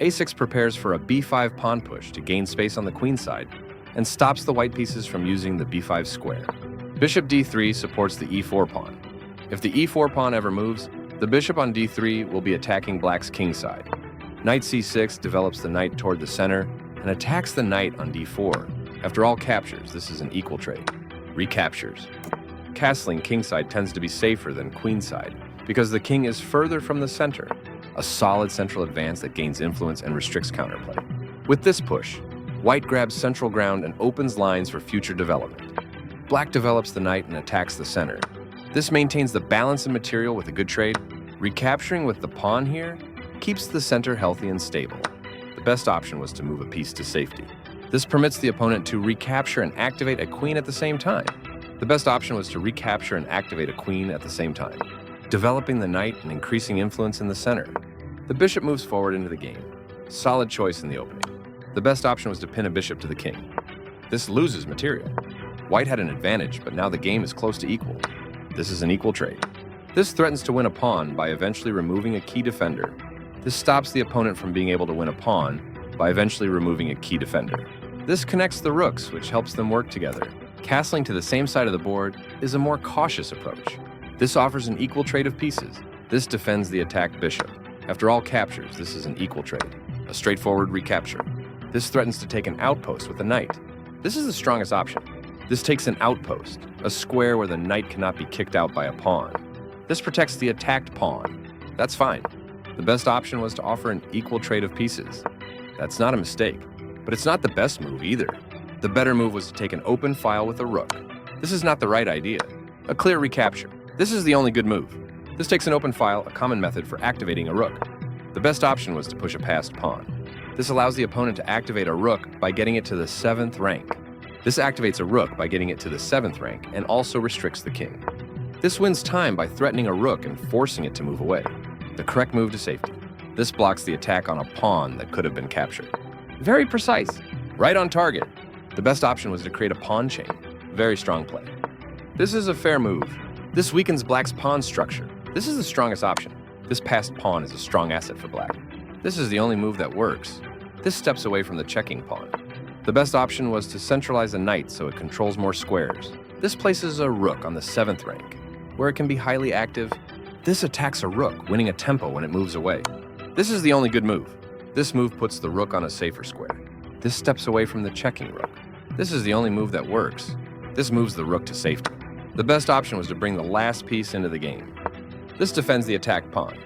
a6 prepares for a b5 pawn push to gain space on the queen side and stops the white pieces from using the b5 square. Bishop d3 supports the e4 pawn. If the e4 pawn ever moves, the bishop on d3 will be attacking black's king side. Knight c6 develops the knight toward the center and attacks the knight on d4. After all captures, this is an equal trade. Recaptures. Castling kingside tends to be safer than queenside because the king is further from the center, a solid central advance that gains influence and restricts counterplay. With this push, white grabs central ground and opens lines for future development. Black develops the knight and attacks the center. This maintains the balance of material with a good trade. Recapturing with the pawn here keeps the center healthy and stable. The best option was to move a piece to safety. This permits the opponent to recapture and activate a queen at the same time. The best option was to recapture and activate a queen at the same time, developing the knight and increasing influence in the center. The bishop moves forward into the game. Solid choice in the opening. The best option was to pin a bishop to the king. This loses material. White had an advantage, but now the game is close to equal. This is an equal trade. This threatens to win a pawn by eventually removing a key defender. This stops the opponent from being able to win a pawn by eventually removing a key defender. This connects the rooks, which helps them work together. Castling to the same side of the board is a more cautious approach. This offers an equal trade of pieces. This defends the attacked bishop. After all captures, this is an equal trade. A straightforward recapture. This threatens to take an outpost with a knight. This is the strongest option. This takes an outpost, a square where the knight cannot be kicked out by a pawn. This protects the attacked pawn. That's fine. The best option was to offer an equal trade of pieces. That's not a mistake, but it's not the best move either. The better move was to take an open file with a rook. This is not the right idea. A clear recapture. This is the only good move. This takes an open file, a common method for activating a rook. The best option was to push a passed pawn. This allows the opponent to activate a rook by getting it to the 7th rank. This activates a rook by getting it to the 7th rank and also restricts the king. This wins time by threatening a rook and forcing it to move away. The correct move to safety. This blocks the attack on a pawn that could have been captured. Very precise. Right on target. The best option was to create a pawn chain. Very strong play. This is a fair move. This weakens black's pawn structure. This is the strongest option. This passed pawn is a strong asset for black. This is the only move that works. This steps away from the checking pawn. The best option was to centralize a knight so it controls more squares. This places a rook on the 7th rank, where it can be highly active. This attacks a rook, winning a tempo when it moves away. This is the only good move. This move puts the rook on a safer square. This steps away from the checking rook. This is the only move that works. This moves the rook to safety. The best option was to bring the last piece into the game. This defends the attacked pawn.